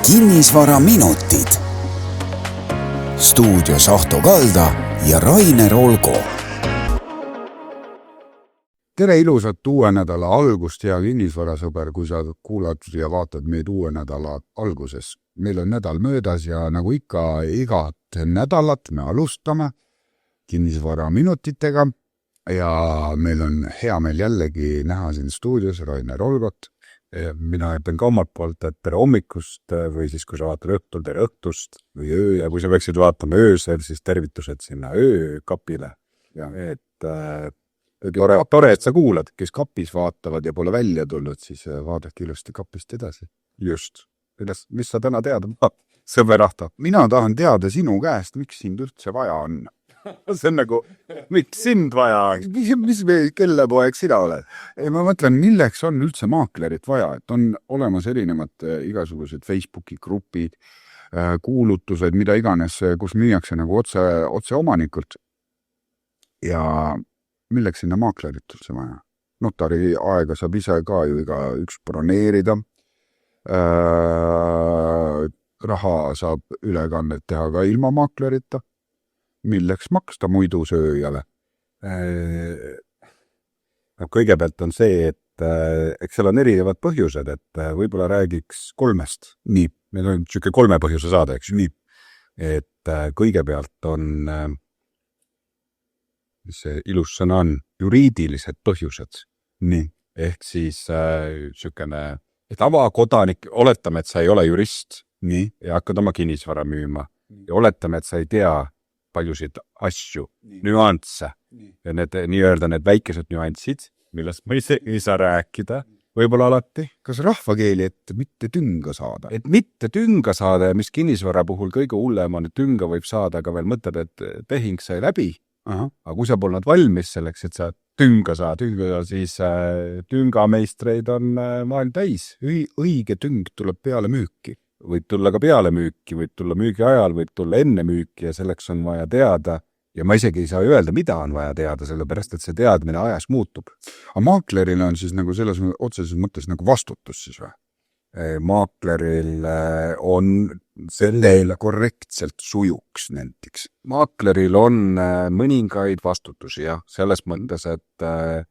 Kinnisvaraminutid. Stuudios Ahto Kalda ja Rainer Olgo. Tere ilusat uue nädala algust, hea kinnisvarasõber, kui sa kuulad ja vaatad meid uue nädala alguses. Meil on nädal möödas ja nagu ikka igat nädalat me alustame kinnisvaraminutitega ja meil on hea meel jällegi näha siin stuudios Rainer Olgot. Mina ütlen ka omalt poolt, et tere hommikust või siis kui sa vaatad õhtul, tere õhtust või öö ja kui sa peaksid vaatama öösel, siis tervitused sinna öökapile. Tore, et sa kuulad. Kes kapis vaatavad ja pole välja tulnud, siis vaadake ilusti kapist edasi. Just. Mis sa täna teada? Sõber Ahto. Mina tahan teada sinu käest, miks sind üldse vaja on. See on nagu, miks sind vaja on? Mis kelle poeg sina oled? Ma mõtlen, milleks on üldse maaklerit vaja, et on olemas erinevad igasugused Facebooki grupid, kuulutused, mida iganes, kus müüakse nagu otse omanikult. Ja milleks sinna maaklerit üldse vaja? Notari aega saab ise ka ju iga üks broneerida. Raha saab ülekannet teha ka ilma maaklerita. Milleks maksta muidu sööjale? Kõigepealt on see, et eks seal on erinevad põhjused, et võib-olla räägiks kolmest. Nii. Meil on niisugune 3 põhjuse saada, eks? Nii. Et kõigepealt on, see ilus sõna on, juriidilised põhjused. Nii. Ehk siis niisugune tavakodanik, oletame, et sa ei ole jurist. Nii. Ja hakkad oma kinnisvara müüma. Ja oletame, et sa ei tea paljusid asju, nüansse ja need väikesed nüanssid, millest ma ei saa rääkida, võib-olla alati. Kas rahvakeeli, et mitte tünga saada? Et mitte tünga saada ja mis kinnisvara puhul kõige hullem on, et tünga võib saada, aga veel mõtled, et tehing sai läbi. Aha. Aga kui sa polnud valmis selleks, et sa tünga saad, siis tüngameistreid on maailm täis. Õige tüng tuleb peale müüki. Võib tulla ka peale müüki, võib tulla müügi ajal, võib tulla enne müüki ja selleks on vaja teada. Ja ma isegi ei saa öelda, mida on vaja teada, sellepärast, et see teadmine ajas muutub. Aga maakleril on siis nagu selles otseses mõttes nagu vastutus siis või? Maakleril on sellel korrektselt sujuks näiteks. Maakleril on mõningaid vastutusi, jah, selles mõttes, et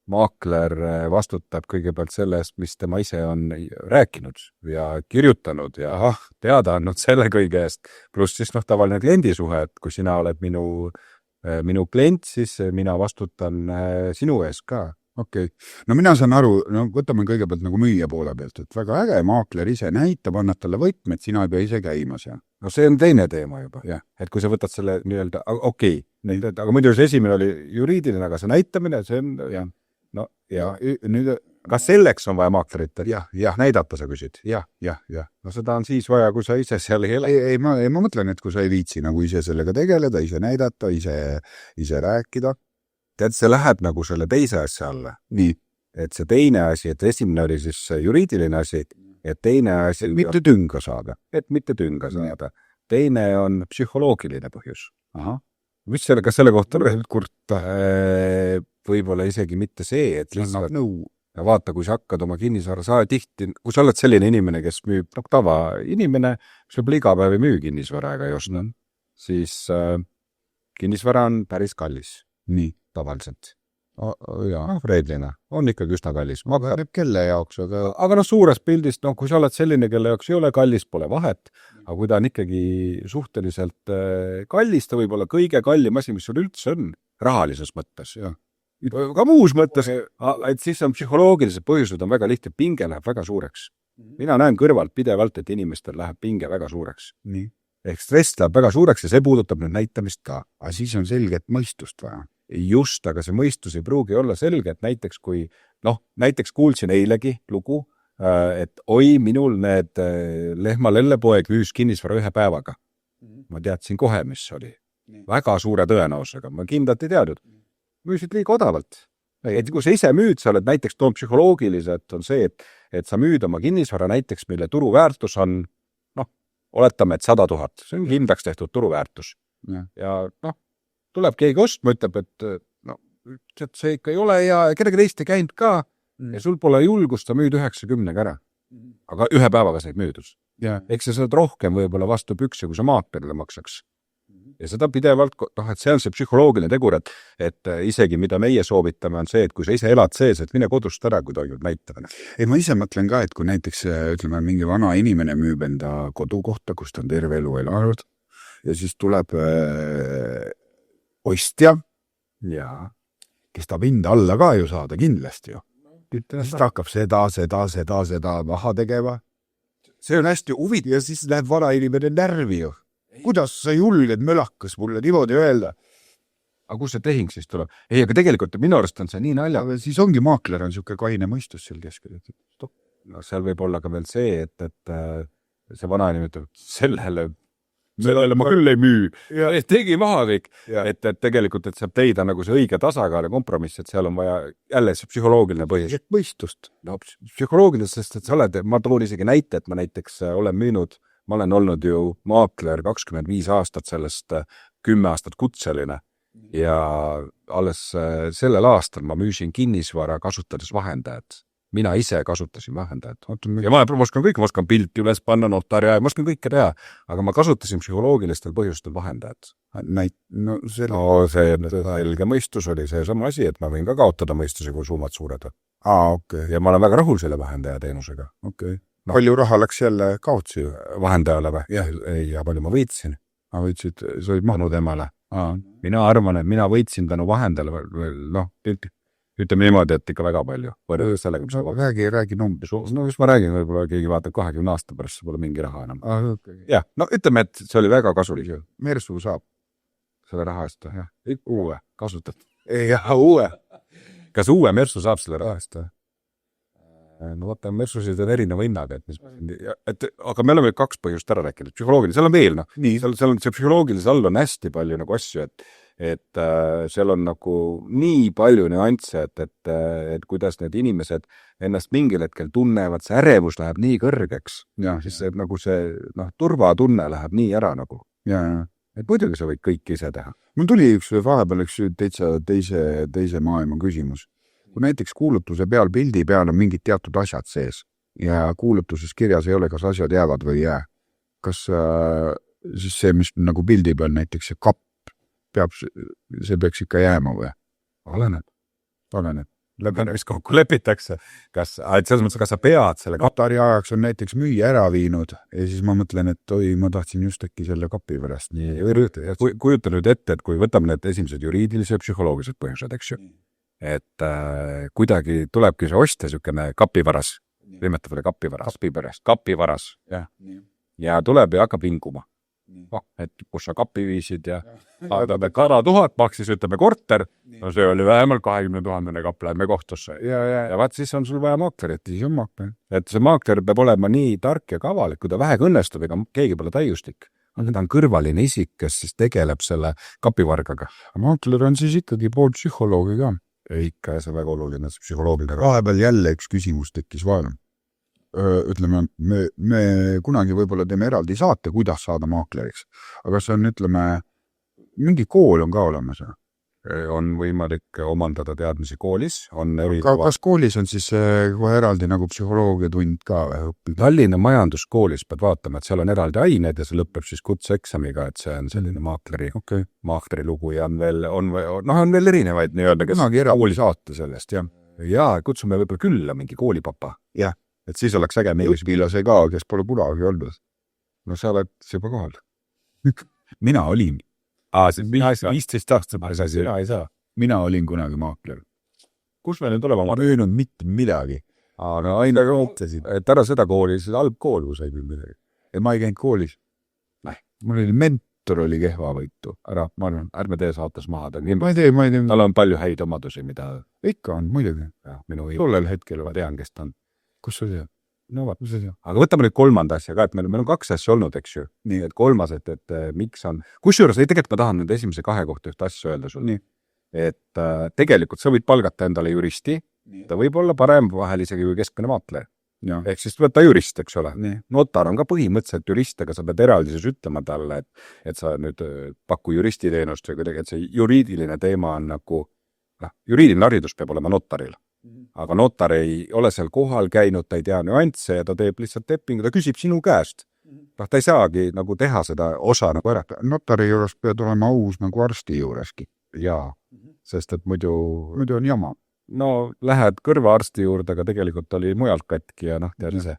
maakler vastutab kõigepealt selle eest, mis tema ise on rääkinud ja kirjutanud ja teada andnud selle kõige eest. Pluss siis tavaline kliendisuhe, et kui sina oled minu klient, siis mina vastutan sinu eest ka. Okei. No mina saan aru, võtame kõigepealt nagu müüja poole pealt, et väga äge, maakler ise näitab, annad talle võtmed, sina ei pea ise käima seal. No see on teine teema juba. Yeah. Et kui sa võtad selle nii-öelda, aga muidu see esimene oli juriidiline, aga see näitamine, see on, jah. No ja nüüd, kas selleks on vaja maaklerit? Jah. Näidata sa küsid? Jah. No seda on siis vaja, kui sa ise seal ei ole. Ei, ma mõtlen, et kui sa ei viitsi nagu ise sellega tegeleda, ise näidata, ise rääkida. Tead, see läheb nagu selle teise asja alla. Nii. Et see teine asi, et esimene oli siis juriidiline asi, et teine asi... Mitte tünga saada. Et mitte tünga saada. Teine on psühholoogiline põhjus. Aha. Kas selle kohta veel kurta? Võib-olla isegi mitte see, et lihtsalt ja vaata, kui sa hakkad oma kinnisvara tihti, kui sa oled selline inimene, kes müüb, tava inimene, mis võib iga päev ei müü kinnisvara ega ei osta, siis kinnisvara on päris kallis. Nii. Tavaliselt. Jaa. Reedlina. On ikkagi üsna kallis. Kelle jaoks, aga suures pildist, kui sa oled selline, kelle jaoks ei ole kallis, pole vahet, aga kui ta on ikkagi suhteliselt kallis, ta võib olla kõige kallim asi, mis sul üldse on, rahalises mõttes. Ka muus mõttes, et siis on psühholoogilised põhjused on väga lihtne, pinge läheb väga suureks. Mina näen kõrvalt pidevalt, et inimestel läheb pinge väga suureks. Nii. Ehk stress läheb väga suureks ja see puudutab nüüd näitamist ka. Aga siis on selge, et mõistust vaja. Just, aga see mõistus ei pruugi olla selge, et näiteks kui, näiteks kuulsin eilegi lugu, et minul need lehma-lellepoeg müüs kinnisvara 1 päevaga. Ma teadsin kohe, mis oli. Väga suure tõenäosusega. Ma kindlalt ei teadnud. Müüsid liiga odavalt. Et kui sa ise müüd, sa oled näiteks psühholoogiliselt on see, et sa müüd oma kinnisvara näiteks, mille turuväärtus on, oletame, et 100 000. See on kindlaks tehtud turuväärtus. Ja tuleb keegi ostma, ütleb, et see ikka ei ole ja kedagi teist ei käinud ka ja sul pole julgust, sa müüd 90 ära. aga 1 päevaga said müüdus. ja Eks sa saad rohkem võib-olla vastu pükse, kui sa maaklerile maksaks. Ja seda pidevalt, et see on see psühholoogiline tegur, et isegi mida meie soovitame on see, et kui sa ise elad sees, et mine kodust ära, kui toimub näitama. ei, ma ise mõtlen ka, et kui näiteks ütleme, mingi vana inimene müüb enda kodukohta, kus ta on terve elu elanud ja siis tuleb ostja, kes tahab hinda alla ka ju saada kindlasti ju. Siis ta hakkab seda maha tegema. See on hästi huvitav ja siis läheb vana inimene närvi ju. Kuidas sa julged mölakas mulle niimoodi öelda? Aga kus see tehing siis tuleb? Ei, aga tegelikult minu arust on see nii nalja. Aga siis ongi maakler on siuke kaine mõistus seal keskel. No seal võib olla ka veel see, et see vana inimene ütleb, sellele ma küll ei müü. Tegi maha kõik. Et tegelikult, et saab teida nagu see õige tasakaal ja kompromiss, et seal on vaja jälle see psühholoogiline põhjus. Mõistust. No, psühholoogiline, sest et sa oled, ma toon isegi näite, et ma näiteks olen müünud, ma olen olnud ju maakler 25 aastat, sellest 10 aastat kutseline ja alles sellel aastal ma müüsin kinnisvara kasutades vahendajat. Mina ise kasutasin vahendajat. Ja ma oskan kõik, ma oskan pilti üles panna, notari ja ma oskan kõike teha, aga ma kasutasin psühholoogilistel põhjustel vahendajat. No see selge mõistus oli see sama asi, et ma võin ka kaotada mõistuse, kui summad suured. Okay. Ja ma olen väga rahul selle vahendaja teenusega. Okay. No. Palju raha läks jälle kaotsi vahendajale või? Ja palju ma võitsin. Võitsid, sa olid mahanud temale. Mina arvan, et mina võitsin tänu vahendajale, ütleme niimoodi, et ikka väga palju. Räägi numbris. No just ma räägin, võib-olla keegi vaatab 20 aasta pärast, pole mingi raha enam. Okay. Ja, no ütleme, et see oli väga kasulik. Mersu saab selle raha eest, jah. Uue kasutad. Jah, uue. Kas uue Mersu saab selle raha eest? No vaata, Mersusid on erineva hinnaga, aga me oleme 2 põhjust ära rääkinud. Psühholoogiline, seal on veel, seal on see psühholoogilise all on hästi palju nagu asju, et seal on nagu nii palju nüansse, et kuidas need inimesed ennast mingil hetkel tunnevad, see ärevus läheb nii kõrgeks, siis nagu see turvatunne läheb nii ära nagu. Et muidugi sa võid kõik ise teha. Mul tuli vahepeal üks täitsa teise maailma küsimus. Kui näiteks kuulutuse peal, pildi peal on mingid teatud asjad sees ja kuulutuses kirjas ei ole, kas asjad jäävad või ei jää. Kas siis see, mis nagu pildi peal näiteks see kapp see peaks ikka jääma või? Oleneb. Mis kokku lepitakse. Selles mõttes, kas sa pead selle Katari ajaks on näiteks müüa ära viinud ja siis ma mõtlen, et ma tahtsin just äkki selle kapi pärast. Kujuta nüüd ette, et kui võtame need esimesed juriidilised ja psühholoogilised põhjused, eks ju. Et kuidagi tulebki see ostja niisugune kapivaras, nimetame kapivaras ja tuleb ja hakkab vinguma. Et kus sa kapi viisid ja kara 1000 maksis, ütleme korter, no see oli vähemalt 20 000 kapp, lähme kohtusse. Ja vaat siis on sul vaja maaklerit. Et see maakler peab olema nii tark ja kaval, et kui ta vähega õnnestub, ega keegi pole täiustik. Ta on kõrvaline isik, kes siis tegeleb selle kapivargaga. Maakler on siis ikkagi pool psühholoogi ka. Ikka ja see väga oluline, see psühholoogiline. Vahepeal jälle üks küsimus tekkis vahel. Ütleme, me kunagi võib-olla teeme eraldi saate, kuidas saada maakleriks. Aga see on, ütleme, mingi kool on ka olemas. On võimalik omandada teadmisi koolis. Kas koolis on siis eraldi nagu psühholoogia tund ka? Tallinna majanduskoolis pead vaatama, et seal on eraldi ained ja see lõpeb siis kutseeksamiga, et see on selline maakleri lugu ja on veel erinevaid nii-öelda. Kunagi eraldi saate sellest, jah. Ja kutsume võib-olla külla mingi koolipapa. Jah. Et siis oleks äge õpilase ka, kes pole kunagi olnud. No sa oled juba kohal. Mina olin. 15 aastat ei saa. Mina olin kunagi maakler. Kus me nüüd oleme? Ma möönud mitte midagi. Aga aina mõtlesin. Et ära seda kooli, see halb kool, kus ei küll midagi. Ma ei käinud koolis. Mul oli mentor oli kehva võitu. Ma arvan, ärme tee saates maha. Ma ei tee. Tal on palju häid omadusi, mida... Ikka on, muidugi. Tollel hetkel ma tean, kes ta on. Kus see? No vaat, aga võtame nüüd 3. asja ka, et meil on 2 asja olnud, eks ju. Nii, et 3, et miks on... Kusjuures, tegelikult ma tahan nüüd esimese 2 kohta ühte asja öelda sul. Nii. Et tegelikult sa võid palgata endale juristi, ta võib olla parem vahel isegi kui keskmine maakler. Ehk siis võtta jurist, eks ole. Notar on ka põhimõtteliselt jurist, aga sa pead eraldi siis ütlema talle, et sa nüüd paku juristiteenust või kuidagi, et see juriidiline teema on nagu... juriidiline haridus peab olema notaril. aga notar ei ole seal kohal käinud, ta ei tea nüansse ja ta teeb lihtsalt lepingu, ta küsib sinu käest. Ta ei saagi nagu teha seda osa nagu ära. Notari juures pead olema aus nagu arsti juureski. Jaa, sest et muidu on jama. No lähed kõrvaarsti juurde, aga tegelikult oli mujalt katki ja tead ise.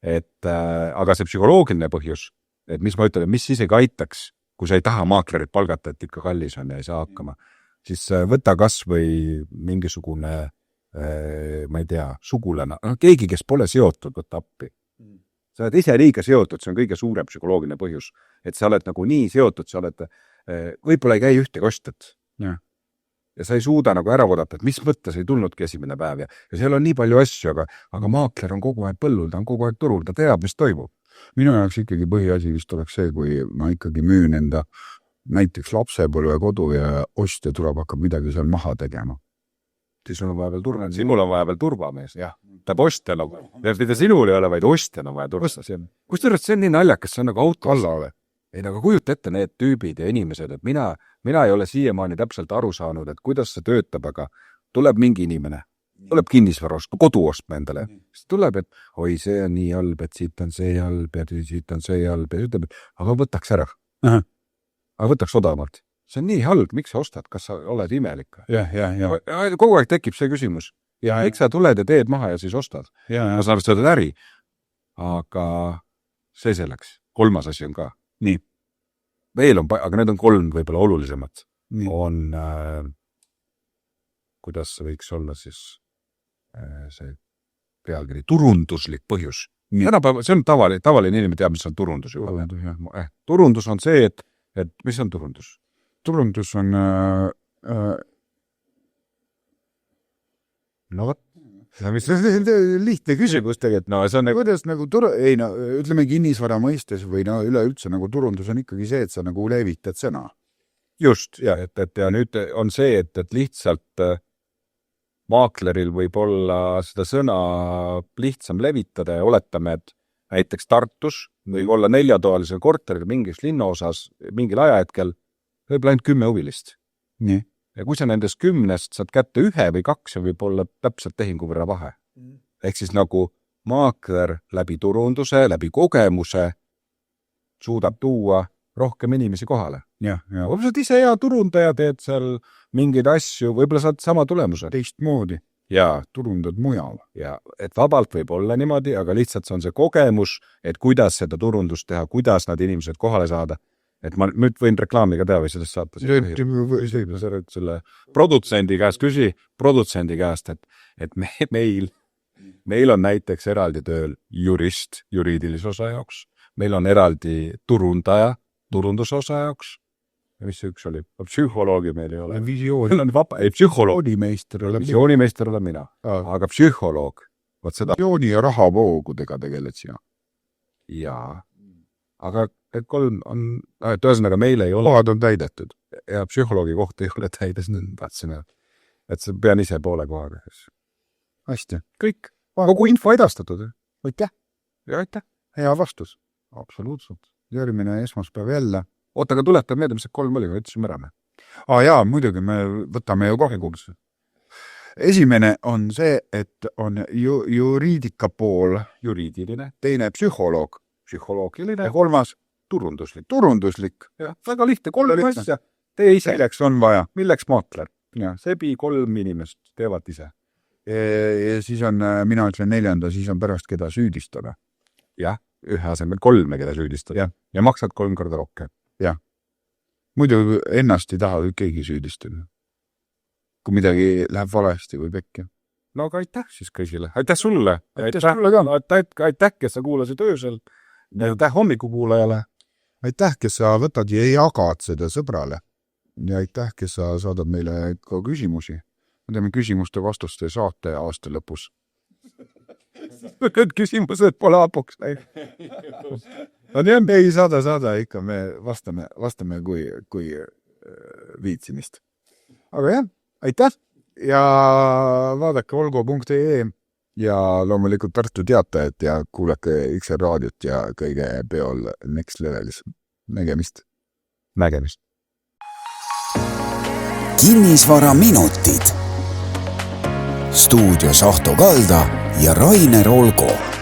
Aga see psühholoogiline põhjus, et mis ma ütlen, mis isegi aitaks, kui sa ei taha maaklerit palgata, et ikka kallis on ja ei saa hakkama, siis võta kas või mingisugune, ma ei tea, sugulane, keegi, kes pole seotud, võtta appi. Sa oled ise liiga seotud, see on kõige suurem psühholoogiline põhjus, et sa oled nagu nii seotud, sa oled, võib-olla ei käi ühtegi ostet. Ja sa ei suuda nagu ära vodata, et mis mõttes ei tulnudki esimene päev ja seal on nii palju asju, aga maakler on kogu aeg põllul, ta on kogu aeg turul, ta teab, mis toimub. Minu jaoks ikkagi põhiasi vist oleks see, kui ma ikkagi müün enda näiteks lapsepõlve kodu ja ostja tuleb hakkab midagi seal maha tegema. Sinul on vaja veel sinul on vaja veel turvamees, jah. Tähendab ostjana, mida sinul ei ole, vaid ostjana vaja turvata. Kusjuures see on nii naljakas, see on nagu autos. Kallale. Ei, aga kujuta ette need tüübid ja inimesed, et mina ei ole siiamaani täpselt aru saanud, et kuidas see töötab, aga tuleb mingi inimene, tuleb kinnisvarost, kodu ostma endale. Siis tuleb, et oi, see on nii halb, et siit on see halb ja siit on see halb ja ütleb, et aga võtaks ära. Aga võtaks odavamalt. See on nii halb, miks sa ostad, kas sa oled imelik? Ja. Kogu aeg tekib see küsimus. Eks sa tuled ja teed maha ja siis ostad. Ma saan aru, sa oled äri. Aga see selleks. 3. asi on ka. Nii. Veel on, aga need on 3 võib-olla olulisemad. Nii. On, kuidas see võiks olla siis see pealkiri, turunduslik põhjus. Tänapäeva, see on tavaline inimene teab, mis on turundus. Turundus on see, et mis on turundus? Turundus on no võt. Mis on lihtne küsimus tegelikult. No, see on kuidas nagu ütleme kinnisvara mõistes või üleüldse nagu turundus on ikkagi see, et sa nagu levitad sõna. Just, ja, ja nüüd on see, et lihtsalt maakleril võib olla seda sõna lihtsam levitada ja oletame, et näiteks Tartus võib olla 4-toalisel korteril mingis linnaosas mingil ajahetkel võib-olla ainult 10 huvilist. Nii. Ja kui sa nendest 10 saad kätte 1 või 2 ja võib olla täpselt tehingu võrra vahe. Ehk siis nagu maakler läbi turunduse, läbi kogemuse suudab tuua rohkem inimesi kohale. Ja. Võib-olla saad ise hea turundaja, teed seal mingeid asju, võib-olla saad sama tulemuse. Teistmoodi. Ja turundad mujal. Ja et vabalt võib olla niimoodi, aga lihtsalt see on see kogemus, et kuidas seda turundust teha, kuidas nad inimesed kohale saada. Et ma nüüd võin reklaamiga teha või sellest saata. Selle produtsendi käest küsi, et meil on näiteks eraldi tööl jurist juriidilise osa jaoks, meil on eraldi turundaja turundusosa jaoks, ja mis see üks oli? Psühholoogi meil ei ole. Visioonimeister olen mina, aga psühholoog. Visiooni ja rahavoogudega tegeled sina. Jaa, aga et 3 on, et ühesõnaga meil ei ole. Kohad on täidetud. Ja psühholoogi koht ei ole täides, et see pean ise poole kohaga. Hästi. Kõik. Kogu info edastatud. Aitäh. Ja aitäh. Hea vastus. Absoluutselt. Järgmine esmaspäev jälle. Oota, aga tuletab meelde, mis see 3 oli, ütlesime ära me. Jaa, muidugi, me võtame ju kohe kuulse. Esimene on see, et on juriidika pool. Juriidiline. Teine psühholoog. Psühholoogiline. Ja 3. turunduslik. Ja, väga lihtne, 3 asja. Tee ise. Milleks on vaja? Milleks maakler? Ja, sebi 3 inimest teevad ise. Ja siis on, mina ütlen 4, siis on pärast keda süüdistada. Jah, 1 asemel 3, keda süüdistada. Ja maksad 3 korda rohkem. Jah. Muidu ennast ei taha keegi süüdistada. Kui midagi läheb valesti või pekki. No aga aitäh siis kõigile. Aitäh sulle. Aitäh, kes sa kuulasid öösel. Aitäh hommikukuulajale. Aitäh, kes sa võtad ja jagad seda sõbrale. Ja aitäh, kes sa saadad meile ka küsimusi. Me teeme küsimuste-vastuste saate aasta lõpus. Need küsimused pole apuks. Ei saada, ikka me vastame kui viitsimist. Aga jah, aitäh ja vaadake olgo.ee ja loomulikult Tartu Teatajat ja kuulake XR raadiot ja kõige peol Next Levelis. Nägemist. Kinnisvaraminutid. stuudios Ahto Kalda ja Rainer Olgo.